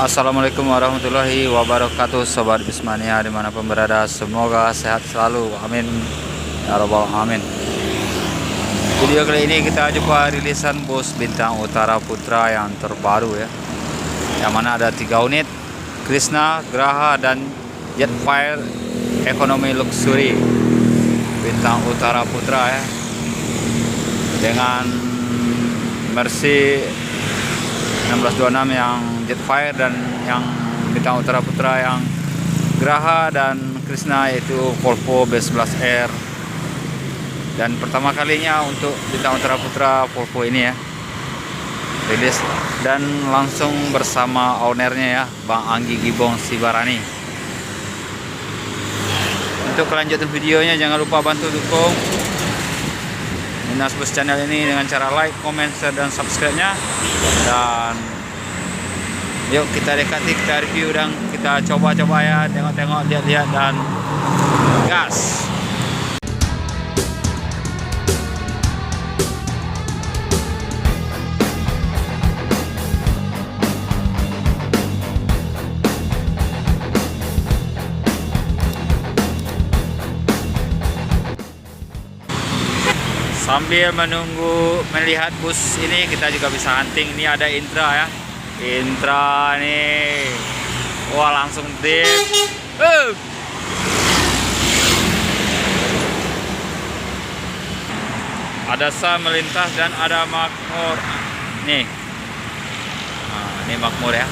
Assalamualaikum warahmatullahi wabarakatuh, Sobat Bismania dimanapun berada, semoga sehat selalu, amin ya robbal alamin. Video kali ini kita jumpa rilisan bus Bintang Utara Putra yang terbaru ya, yang mana ada 3 unit Krishna, Graha, dan Jetfire Economy Luxury Bintang Utara Putra ya, dengan Mercy 1626 yang Jetfire dan yang Bintang Utara Putra yang Graha dan Krishna, yaitu Volvo B11R. Dan pertama kalinya untuk Bintang Utara Putra Volvo ini ya rilis, dan langsung bersama ownernya ya, Bang Anggi Gibong Sibarani. Untuk kelanjutan videonya jangan lupa bantu dukung Minas Bus channel ini dengan cara like, comment, share, dan subscribe-nya. Dan yuk kita dekati, kita review dan kita coba-coba ya, tengok-tengok, lihat-lihat, dan gas. Sambil menunggu melihat bus ini, kita juga bisa hunting. Ini ada Intra ya, Intra nih. Wah, langsung deep. Ada Sam melintas dan ada Makmur nih. Nah, ini Makmur ya.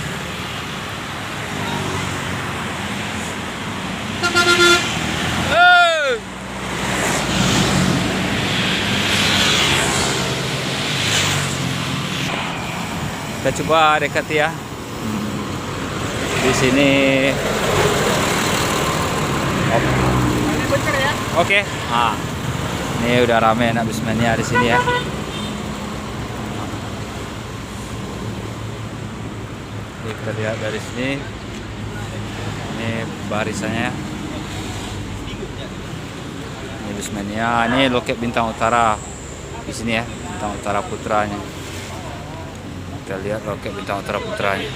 Kita coba dekat ya. Di sini. Oke. Ah. Ini udah rame anak Bismania di sini ya. Jadi kita lihat dari sini. Ini barisannya. Ini Bismania, ini loket Bintang Utara di sini ya, Bintang Utara Putranya. Kita lihat loket Bintang Utara Putranya.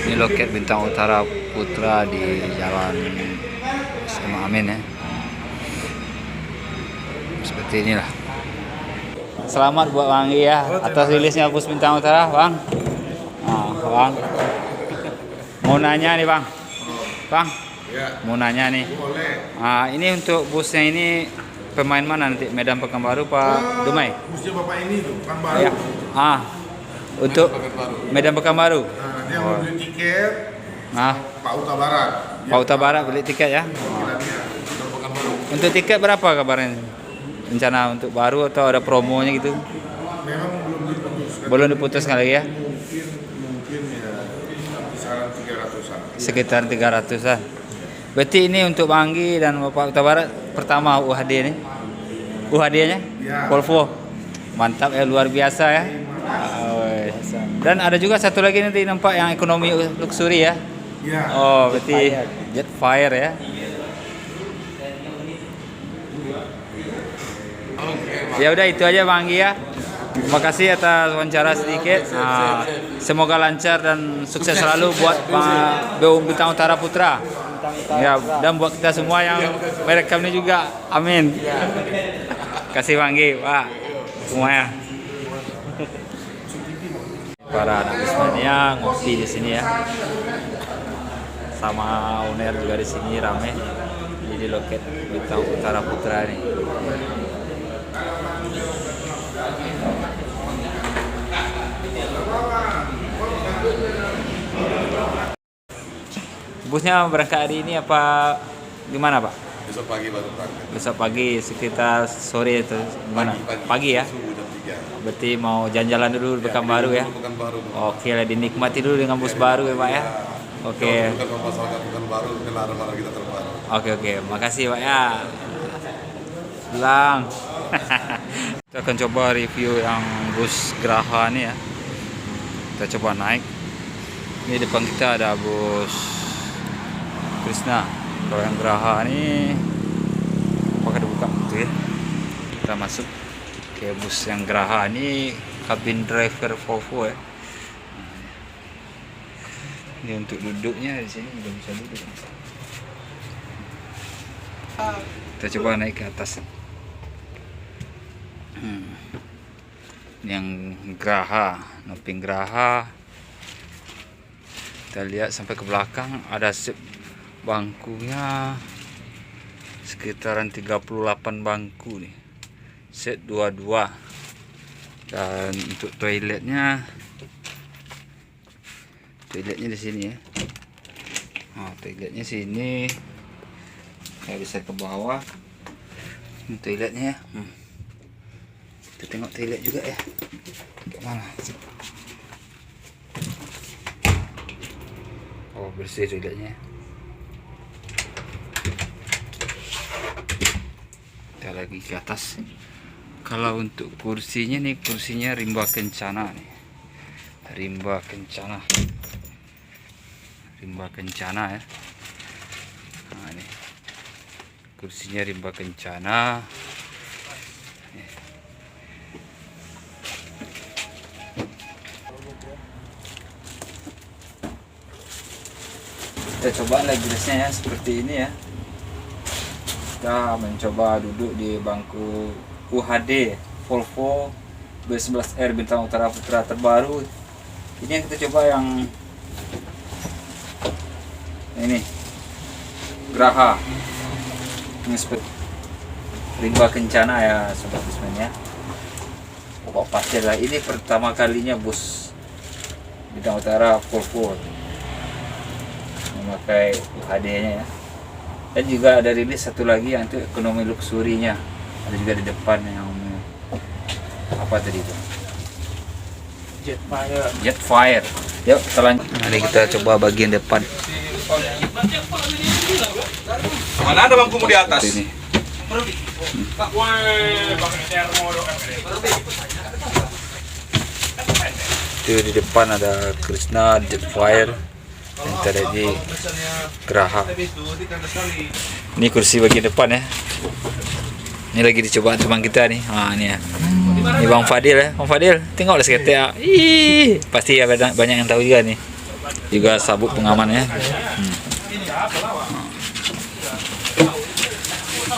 Ini loket Bintang Utara Putra di Jalan SMA Amin ya. Seperti inilah. Selamat buat Bang Anggi ya atas rilisnya bus Bintang Utara, Bang. Nah, Bang. Mau nanya nih, Bang. Bang. Mau nanya nih. Nah, ini untuk busnya ini pemain mana nanti? Medan Pekanbaru Pak Dumai? Busnya Bapak ini tuh, Pekanbaru. Ya. Untuk Medan Pekanbaru. Nah, dia mau beli tiket. Pak Uta Barat. Pak Uta Barat beli tiket ya. Untuk tiket berapa kabarnya? Rencana untuk baru atau ada promonya gitu? Memang belum diputus. Belum diputuskan lagi ya? Mungkin ya kisaran 300-an. Sekitar 300-an. Berarti ini untuk Bang Anggi dan Bapak Uta Barat pertama UHD nih. UHD-nya? Ya. Volvo. Mantap ya, luar biasa ya. Dan ada juga satu lagi nanti nampak yang ekonomi luxury ya. Ya. Oh, berarti Jetfire ya. Ya udah itu aja Bang Anggi ya. Terima kasih atas wawancara sedikit. Semoga lancar dan sukses selalu buat BU Bintang Utara Putra. Ya, dan buat kita semua yang merekam ini juga. Amin. Kasih Bang Anggi, Pak. Semuanya. Para anak Bismania ngopi di sini ya. Sama owner juga di sini rame. Jadi loket Bintang Utara Putra nih. Busnya berangkat hari ini apa gimana Pak? Besok pagi baru berangkat. Besok pagi sekitar sore itu gimana? Pagi ya? Berarti mau jalan-jalan dulu di Pekanbaru ya? Oke lah, dinikmati dulu dengan bus baru ya Pak ya? Oke. Pekanbaru, kendaraan kita terbaru. Oke, makasih Pak ya. Pulang. Kita akan coba review yang bus Graha nih ya. Kita coba naik. Ini depan kita ada bus Krishna. Kalau yang Graha ini apakah dibuka gitu ya? Kita masuk ke bus yang Graha ini, kabin driver Volvo ya. Ini untuk duduknya di sini udah bisa duduk. Kita coba naik ke atas. Yang Graha, Noping Graha. Kita lihat sampai ke belakang ada bangkunya sekitaran 38 bangku nih. Set 22. Dan untuk toiletnya di sini ya. Nah, toiletnya sini. Kayak bisa ke bawah. Ini toiletnya ya. Kita tengok toilet juga ya. Kayak mana? Oh, bersih toiletnya. Kita lagi ke atas. Kalau untuk kursinya nih, kursinya rimba kencana nih. Rimba kencana ya. Nah, ini kursinya rimba kencana. Kita coba lagi jelasnya ya, seperti ini ya. Kita mencoba duduk di bangku UHD Volvo B11R Bintang Utara Putra terbaru. Ini yang kita coba yang ini Graha, ini seperti rimba kencana ya sobat bisman ya. Pokok pasir lah. Ini pertama kalinya bus Bintang Utara Volvo memakai UHD-nya ya. Dan juga ada rilis satu lagi yang itu ekonomi luxurinya. Ada juga di depan yang apa tadi itu? Jetfire. Yuk kita lanjut. Mari kita coba bagian depan. Mana ada bangkumu di atas? Ini. Itu di depan ada Krishna Jetfire. Dan tadi di Graha. Ini kursi bagian depan ya. Ini lagi dicoba teman kita nih. Ini ya. Ini Bang Fadil ya. Bang Fadil, tengoklah seketika. Ih, pasti ya banyak yang tahu juga nih. Juga sabuk pengamannya.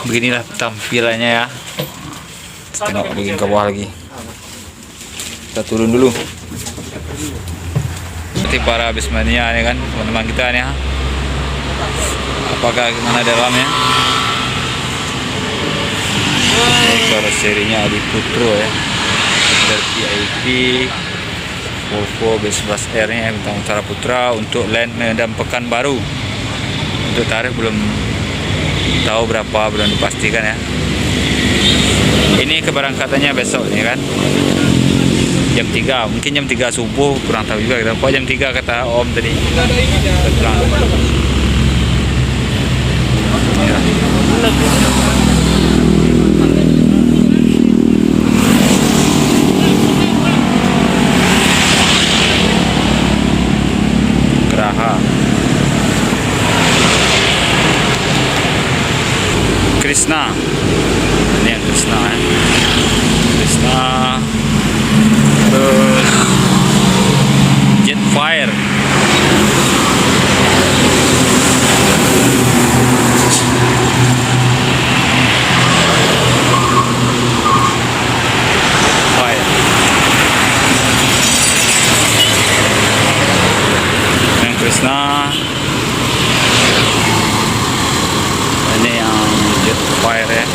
Beginilah tampilannya ya. Tengok bagian ke bawah lagi. Kita turun dulu. Seperti para bismania ya kan, teman-teman kita nih ya. Apakah gimana dalamnya? Ini karoserinya Adi Putro ya. Dari VIP Volvo B11R nya Bintang Utara Putra untuk land Medan Pekanbaru. Untuk tarif belum tahu berapa, belum dipastikan ya. Ini keberangkatannya besok nih kan. Jam 3, mungkin jam 3 subuh, kurang tahu juga kita. Pokoknya jam 3 kata Om tadi. Ya. Graha. Krishna. Ini yang Krishna ya. Krishna. Terus Jetfire. Yang Krishna. Ini yang Jetfire ya.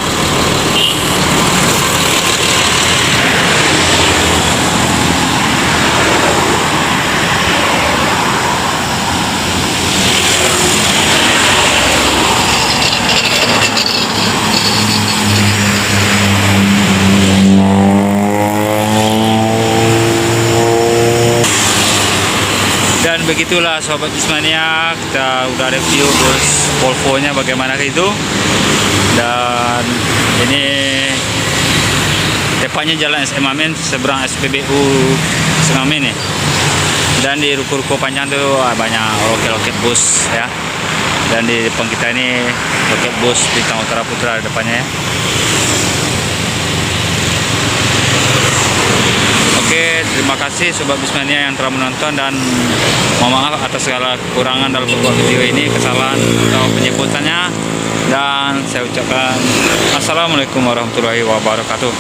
Dan begitulah sobat Bismania, kita udah review bus Volvo nya bagaimana itu. Dan ini depannya jalan SM Amin seberang SPBU Sengamin ya. Dan di ruko-ruko panjang tuh banyak loket-loket bus ya. Dan di depan kita ini loket bus Bintang Utara Putra depannya ya. Oke, Oke, terima kasih Sobat Bismania yang telah menonton, dan mohon maaf atas segala kekurangan dalam membuat video ini, kesalahan atau penyebutannya, dan saya ucapkan Assalamualaikum warahmatullahi wabarakatuh.